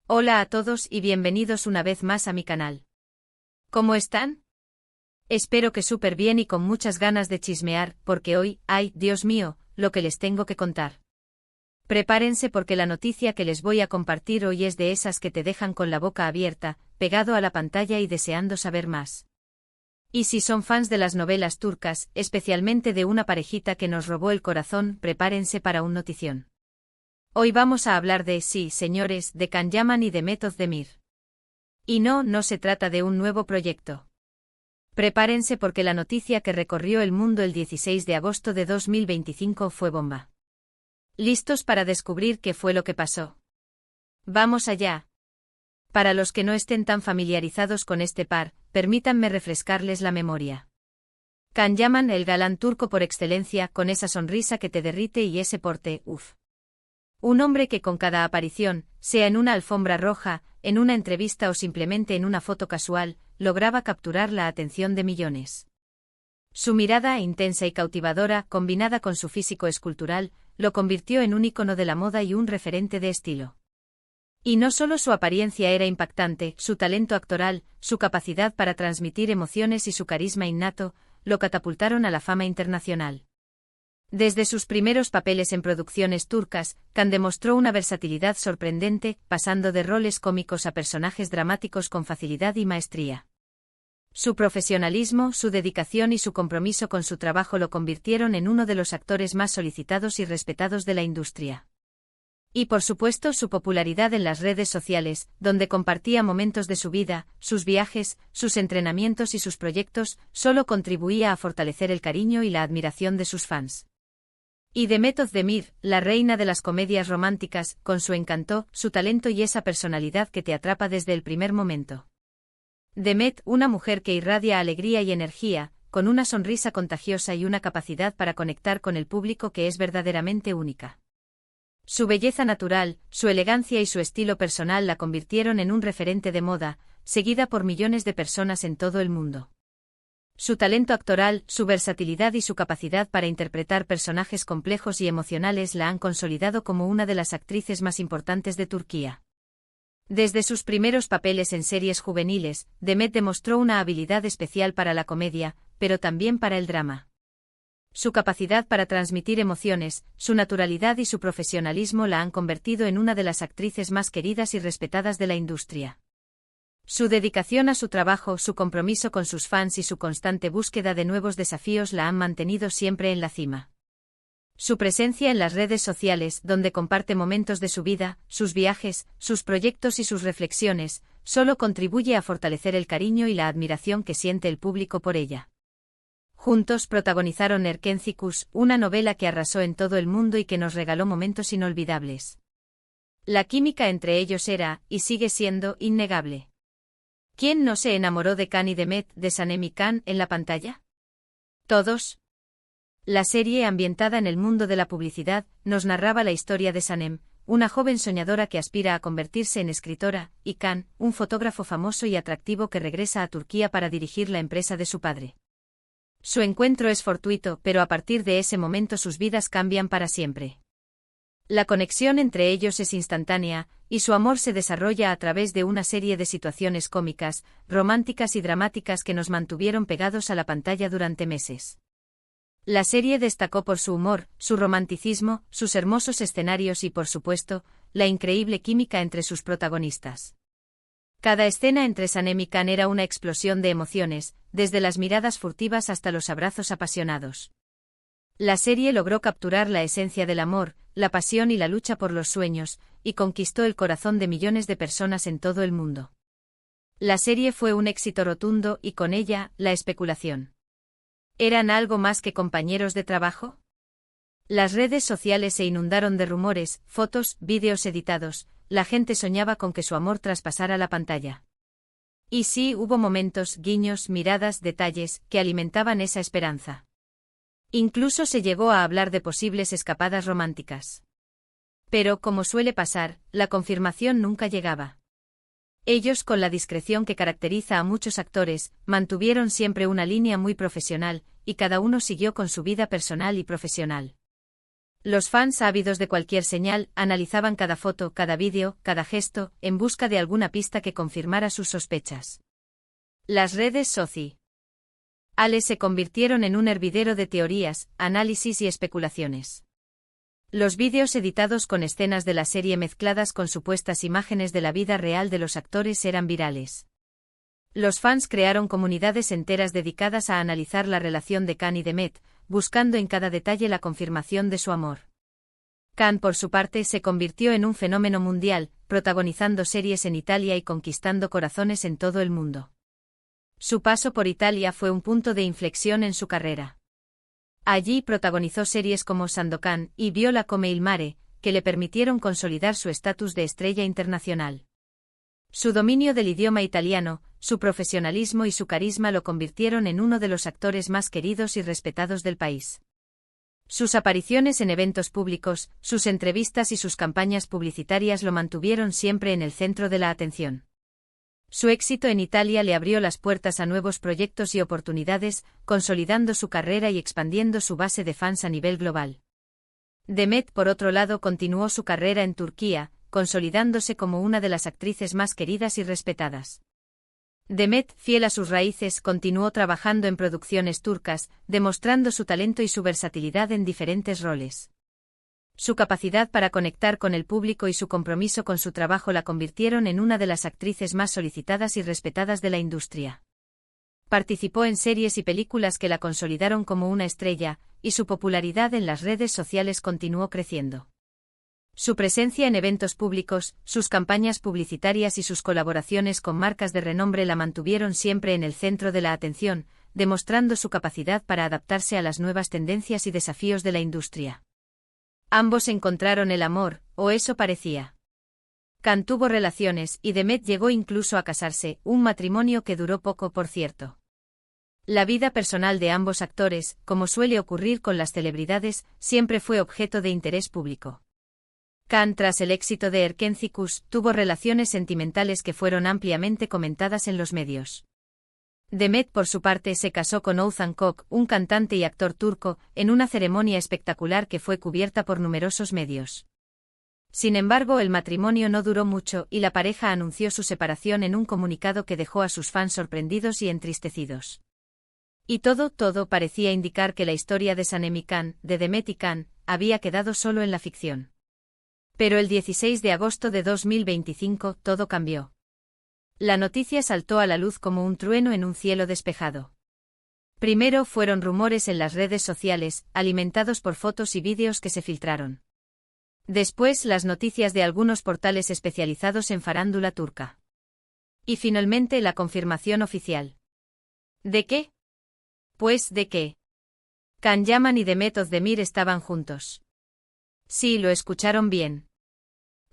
Hola a todos y bienvenidos una vez más a mi canal. ¿Cómo están? Espero que súper bien y con muchas ganas de chismear, porque hoy, ay, Dios mío, lo que les tengo que contar. Prepárense porque la noticia que les voy a compartir hoy es de esas que te dejan con la boca abierta, pegado a la pantalla y deseando saber más. Y si son fans de las novelas turcas, especialmente de una parejita que nos robó el corazón, prepárense para un notición. Hoy vamos a hablar de, sí, señores, de Can Yaman y de Demet Özdemir. Y no se trata de un nuevo proyecto. Prepárense porque la noticia que recorrió el mundo el 16 de agosto de 2025 fue bomba. ¿Listos para descubrir qué fue lo que pasó? ¡Vamos allá! Para los que no estén tan familiarizados con este par, permítanme refrescarles la memoria. Can Yaman, el galán turco por excelencia, con esa sonrisa que te derrite y ese porte, uff. Un hombre que con cada aparición, sea en una alfombra roja, en una entrevista o simplemente en una foto casual, lograba capturar la atención de millones. Su mirada intensa y cautivadora, combinada con su físico escultural, lo convirtió en un ícono de la moda y un referente de estilo. Y no solo su apariencia era impactante, su talento actoral, su capacidad para transmitir emociones y su carisma innato, lo catapultaron a la fama internacional. Desde sus primeros papeles en producciones turcas, Can demostró una versatilidad sorprendente, pasando de roles cómicos a personajes dramáticos con facilidad y maestría. Su profesionalismo, su dedicación y su compromiso con su trabajo lo convirtieron en uno de los actores más solicitados y respetados de la industria. Y por supuesto su popularidad en las redes sociales, donde compartía momentos de su vida, sus viajes, sus entrenamientos y sus proyectos, solo contribuía a fortalecer el cariño y la admiración de sus fans. Y Demet Özdemir, la reina de las comedias románticas, con su encanto, su talento y esa personalidad que te atrapa desde el primer momento. Demet, una mujer que irradia alegría y energía, con una sonrisa contagiosa y una capacidad para conectar con el público que es verdaderamente única. Su belleza natural, su elegancia y su estilo personal la convirtieron en un referente de moda, seguida por millones de personas en todo el mundo. Su talento actoral, su versatilidad y su capacidad para interpretar personajes complejos y emocionales la han consolidado como una de las actrices más importantes de Turquía. Desde sus primeros papeles en series juveniles, Demet demostró una habilidad especial para la comedia, pero también para el drama. Su capacidad para transmitir emociones, su naturalidad y su profesionalismo la han convertido en una de las actrices más queridas y respetadas de la industria. Su dedicación a su trabajo, su compromiso con sus fans y su constante búsqueda de nuevos desafíos la han mantenido siempre en la cima. Su presencia en las redes sociales, donde comparte momentos de su vida, sus viajes, sus proyectos y sus reflexiones, solo contribuye a fortalecer el cariño y la admiración que siente el público por ella. Juntos protagonizaron Erkencikus, una novela que arrasó en todo el mundo y que nos regaló momentos inolvidables. La química entre ellos era, y sigue siendo, innegable. ¿Quién no se enamoró de Can y Demet, de Sanem y Can, en la pantalla? ¿Todos? La serie, ambientada en el mundo de la publicidad, nos narraba la historia de Sanem, una joven soñadora que aspira a convertirse en escritora, y Can, un fotógrafo famoso y atractivo que regresa a Turquía para dirigir la empresa de su padre. Su encuentro es fortuito, pero a partir de ese momento sus vidas cambian para siempre. La conexión entre ellos es instantánea, y su amor se desarrolla a través de una serie de situaciones cómicas, románticas y dramáticas que nos mantuvieron pegados a la pantalla durante meses. La serie destacó por su humor, su romanticismo, sus hermosos escenarios y, por supuesto, la increíble química entre sus protagonistas. Cada escena entre Sanem y Can era una explosión de emociones, desde las miradas furtivas hasta los abrazos apasionados. La serie logró capturar la esencia del amor, la pasión y la lucha por los sueños, y conquistó el corazón de millones de personas en todo el mundo. La serie fue un éxito rotundo y con ella, la especulación. ¿Eran algo más que compañeros de trabajo? Las redes sociales se inundaron de rumores, fotos, vídeos editados, la gente soñaba con que su amor traspasara la pantalla. Y sí, hubo momentos, guiños, miradas, detalles, que alimentaban esa esperanza. Incluso se llegó a hablar de posibles escapadas románticas. Pero, como suele pasar, la confirmación nunca llegaba. Ellos, con la discreción que caracteriza a muchos actores, mantuvieron siempre una línea muy profesional, y cada uno siguió con su vida personal y profesional. Los fans ávidos de cualquier señal analizaban cada foto, cada vídeo, cada gesto, en busca de alguna pista que confirmara sus sospechas. Las redes sociales se convirtieron en un hervidero de teorías, análisis y especulaciones. Los vídeos editados con escenas de la serie mezcladas con supuestas imágenes de la vida real de los actores eran virales. Los fans crearon comunidades enteras dedicadas a analizar la relación de Khan y Demet, buscando en cada detalle la confirmación de su amor. Khan, por su parte, se convirtió en un fenómeno mundial, protagonizando series en Italia y conquistando corazones en todo el mundo. Su paso por Italia fue un punto de inflexión en su carrera. Allí protagonizó series como Sandokan y Viola come il mare, que le permitieron consolidar su estatus de estrella internacional. Su dominio del idioma italiano, su profesionalismo y su carisma lo convirtieron en uno de los actores más queridos y respetados del país. Sus apariciones en eventos públicos, sus entrevistas y sus campañas publicitarias lo mantuvieron siempre en el centro de la atención. Su éxito en Italia le abrió las puertas a nuevos proyectos y oportunidades, consolidando su carrera y expandiendo su base de fans a nivel global. Demet, por otro lado, continuó su carrera en Turquía, consolidándose como una de las actrices más queridas y respetadas. Demet, fiel a sus raíces, continuó trabajando en producciones turcas, demostrando su talento y su versatilidad en diferentes roles. Su capacidad para conectar con el público y su compromiso con su trabajo la convirtieron en una de las actrices más solicitadas y respetadas de la industria. Participó en series y películas que la consolidaron como una estrella, y su popularidad en las redes sociales continuó creciendo. Su presencia en eventos públicos, sus campañas publicitarias y sus colaboraciones con marcas de renombre la mantuvieron siempre en el centro de la atención, demostrando su capacidad para adaptarse a las nuevas tendencias y desafíos de la industria. Ambos encontraron el amor, o eso parecía. Khan tuvo relaciones y Demet llegó incluso a casarse, un matrimonio que duró poco, por cierto. La vida personal de ambos actores, como suele ocurrir con las celebridades, siempre fue objeto de interés público. Khan, tras el éxito de Erkencikus, tuvo relaciones sentimentales que fueron ampliamente comentadas en los medios. Demet, por su parte, se casó con Oğuzhan Koç, un cantante y actor turco, en una ceremonia espectacular que fue cubierta por numerosos medios. Sin embargo, el matrimonio no duró mucho y la pareja anunció su separación en un comunicado que dejó a sus fans sorprendidos y entristecidos. Y todo parecía indicar que la historia de Sanem y Khan, de Demet y Khan, había quedado solo en la ficción. Pero el 16 de agosto de 2025 todo cambió. La noticia saltó a la luz como un trueno en un cielo despejado. Primero fueron rumores en las redes sociales, alimentados por fotos y vídeos que se filtraron. Después las noticias de algunos portales especializados en farándula turca. Y finalmente la confirmación oficial. ¿De qué? Pues de que Can Yaman y Demet Özdemir estaban juntos. Sí, lo escucharon bien.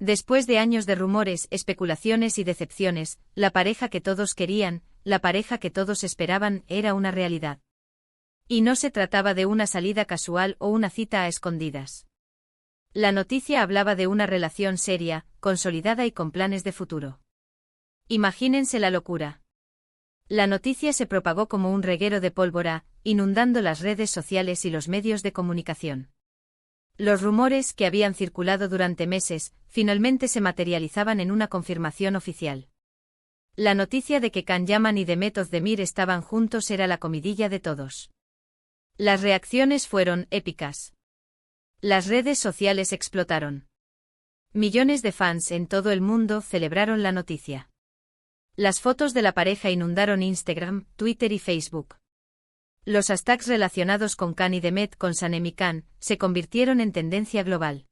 Después de años de rumores, especulaciones y decepciones, la pareja que todos querían, la pareja que todos esperaban, era una realidad. Y no se trataba de una salida casual o una cita a escondidas. La noticia hablaba de una relación seria, consolidada y con planes de futuro. Imagínense la locura. La noticia se propagó como un reguero de pólvora, inundando las redes sociales y los medios de comunicación. Los rumores, que habían circulado durante meses, finalmente se materializaban en una confirmación oficial. La noticia de que Can Yaman y Demet Özdemir estaban juntos era la comidilla de todos. Las reacciones fueron épicas. Las redes sociales explotaron. Millones de fans en todo el mundo celebraron la noticia. Las fotos de la pareja inundaron Instagram, Twitter y Facebook. Los hashtags relacionados con Khan y Demet, con Sanem y Khan, se convirtieron en tendencia global.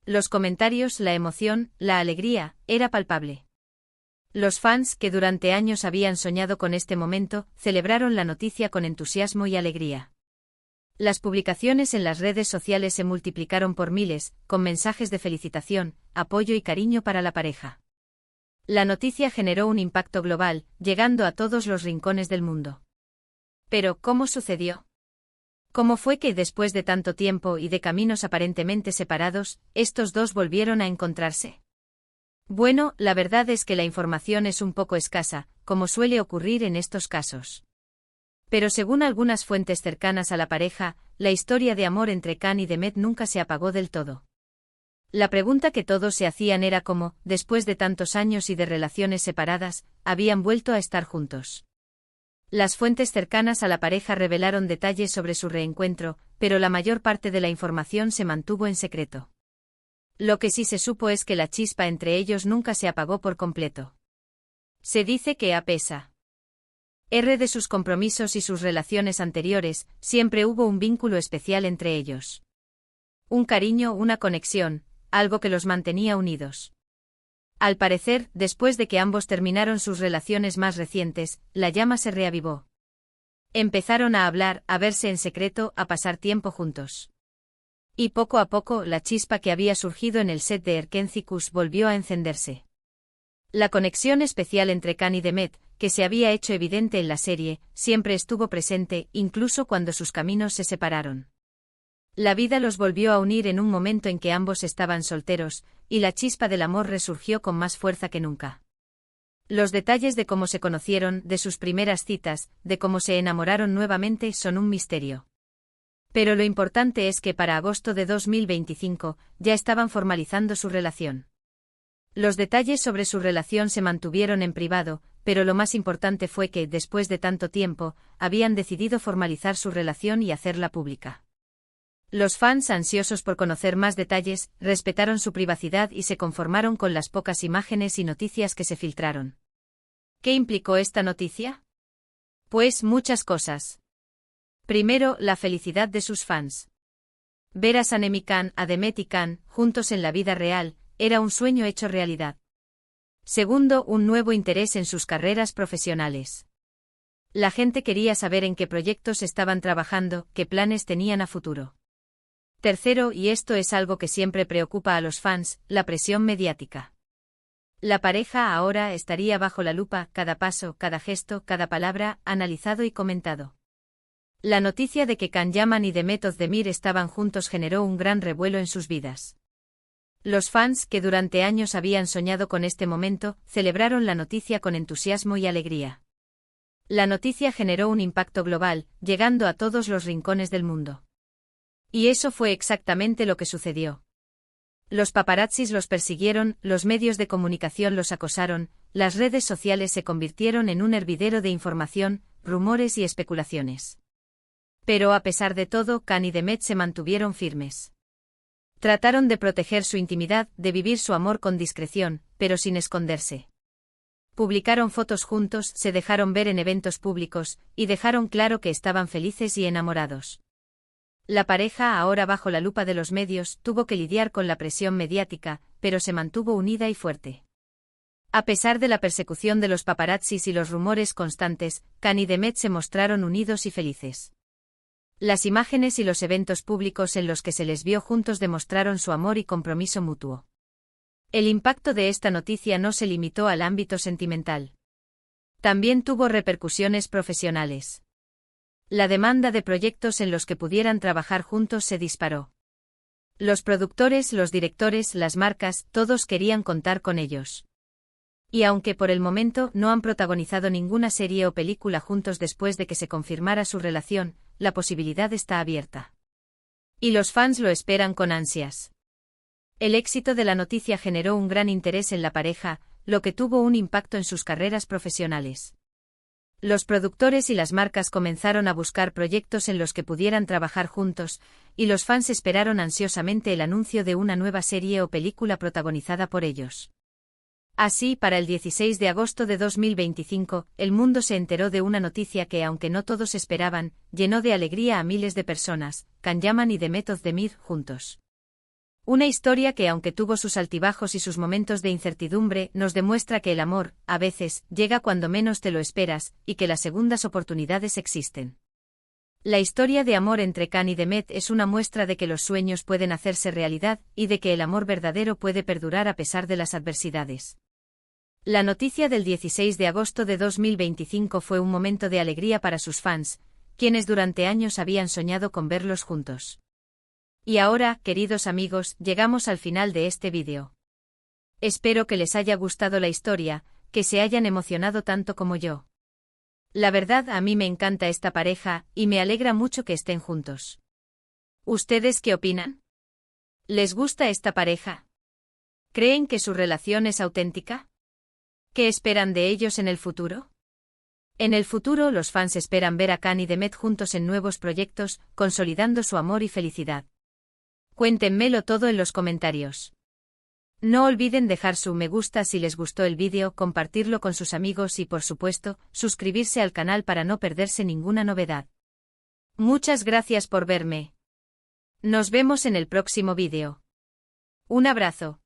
Los comentarios, la emoción, la alegría, era palpable. Los fans, que durante años habían soñado con este momento, celebraron la noticia con entusiasmo y alegría. Las publicaciones en las redes sociales se multiplicaron por miles, con mensajes de felicitación, apoyo y cariño para la pareja. La noticia generó un impacto global, llegando a todos los rincones del mundo. Pero, ¿cómo sucedió? ¿Cómo fue que, después de tanto tiempo y de caminos aparentemente separados, estos dos volvieron a encontrarse? Bueno, la verdad es que la información es un poco escasa, como suele ocurrir en estos casos. Pero según algunas fuentes cercanas a la pareja, la historia de amor entre Can y Demet nunca se apagó del todo. La pregunta que todos se hacían era cómo, después de tantos años y de relaciones separadas, habían vuelto a estar juntos. Las fuentes cercanas a la pareja revelaron detalles sobre su reencuentro, pero la mayor parte de la información se mantuvo en secreto. Lo que sí se supo es que la chispa entre ellos nunca se apagó por completo. Se dice que a pesar de sus compromisos y sus relaciones anteriores, siempre hubo un vínculo especial entre ellos. Un cariño, una conexión, algo que los mantenía unidos. Al parecer, después de que ambos terminaron sus relaciones más recientes, la llama se reavivó. Empezaron a hablar, a verse en secreto, a pasar tiempo juntos. Y poco a poco, la chispa que había surgido en el set de Erkencicus volvió a encenderse. La conexión especial entre Can y Demet, que se había hecho evidente en la serie, siempre estuvo presente, incluso cuando sus caminos se separaron. La vida los volvió a unir en un momento en que ambos estaban solteros, y la chispa del amor resurgió con más fuerza que nunca. Los detalles de cómo se conocieron, de sus primeras citas, de cómo se enamoraron nuevamente son un misterio. Pero lo importante es que para agosto de 2025, ya estaban formalizando su relación. Los detalles sobre su relación se mantuvieron en privado, pero lo más importante fue que, después de tanto tiempo, habían decidido formalizar su relación y hacerla pública. Los fans, ansiosos por conocer más detalles, respetaron su privacidad y se conformaron con las pocas imágenes y noticias que se filtraron. ¿Qué implicó esta noticia? Pues muchas cosas. Primero, la felicidad de sus fans. Ver a Sanem y Can, a Demet y Can, juntos en la vida real, era un sueño hecho realidad. Segundo, un nuevo interés en sus carreras profesionales. La gente quería saber en qué proyectos estaban trabajando, qué planes tenían a futuro. Tercero, y esto es algo que siempre preocupa a los fans, la presión mediática. La pareja ahora estaría bajo la lupa, cada paso, cada gesto, cada palabra, analizado y comentado. La noticia de que Can Yaman y Demet Özdemir estaban juntos generó un gran revuelo en sus vidas. Los fans, que durante años habían soñado con este momento, celebraron la noticia con entusiasmo y alegría. La noticia generó un impacto global, llegando a todos los rincones del mundo. Y eso fue exactamente lo que sucedió. Los paparazzis los persiguieron, los medios de comunicación los acosaron, las redes sociales se convirtieron en un hervidero de información, rumores y especulaciones. Pero a pesar de todo, Can y Demet se mantuvieron firmes. Trataron de proteger su intimidad, de vivir su amor con discreción, pero sin esconderse. Publicaron fotos juntos, se dejaron ver en eventos públicos, y dejaron claro que estaban felices y enamorados. La pareja, ahora bajo la lupa de los medios, tuvo que lidiar con la presión mediática, pero se mantuvo unida y fuerte. A pesar de la persecución de los paparazzis y los rumores constantes, Can y Demet se mostraron unidos y felices. Las imágenes y los eventos públicos en los que se les vio juntos demostraron su amor y compromiso mutuo. El impacto de esta noticia no se limitó al ámbito sentimental. También tuvo repercusiones profesionales. La demanda de proyectos en los que pudieran trabajar juntos se disparó. Los productores, los directores, las marcas, todos querían contar con ellos. Y aunque por el momento no han protagonizado ninguna serie o película juntos después de que se confirmara su relación, la posibilidad está abierta. Y los fans lo esperan con ansias. El éxito de la noticia generó un gran interés en la pareja, lo que tuvo un impacto en sus carreras profesionales. Los productores y las marcas comenzaron a buscar proyectos en los que pudieran trabajar juntos, y los fans esperaron ansiosamente el anuncio de una nueva serie o película protagonizada por ellos. Así, para el 16 de agosto de 2025, el mundo se enteró de una noticia que, aunque no todos esperaban, llenó de alegría a miles de personas: Can Yaman y Demet Özdemir juntos. Una historia que, aunque tuvo sus altibajos y sus momentos de incertidumbre, nos demuestra que el amor, a veces, llega cuando menos te lo esperas, y que las segundas oportunidades existen. La historia de amor entre Can y Demet es una muestra de que los sueños pueden hacerse realidad, y de que el amor verdadero puede perdurar a pesar de las adversidades. La noticia del 16 de agosto de 2025 fue un momento de alegría para sus fans, quienes durante años habían soñado con verlos juntos. Y ahora, queridos amigos, llegamos al final de este vídeo. Espero que les haya gustado la historia, que se hayan emocionado tanto como yo. La verdad, a mí me encanta esta pareja, y me alegra mucho que estén juntos. ¿Ustedes qué opinan? ¿Les gusta esta pareja? ¿Creen que su relación es auténtica? ¿Qué esperan de ellos en el futuro? En el futuro los fans esperan ver a Khan y Demet juntos en nuevos proyectos, consolidando su amor y felicidad. Cuéntenmelo todo en los comentarios. No olviden dejar su me gusta si les gustó el vídeo, compartirlo con sus amigos y por supuesto, suscribirse al canal para no perderse ninguna novedad. Muchas gracias por verme. Nos vemos en el próximo vídeo. Un abrazo.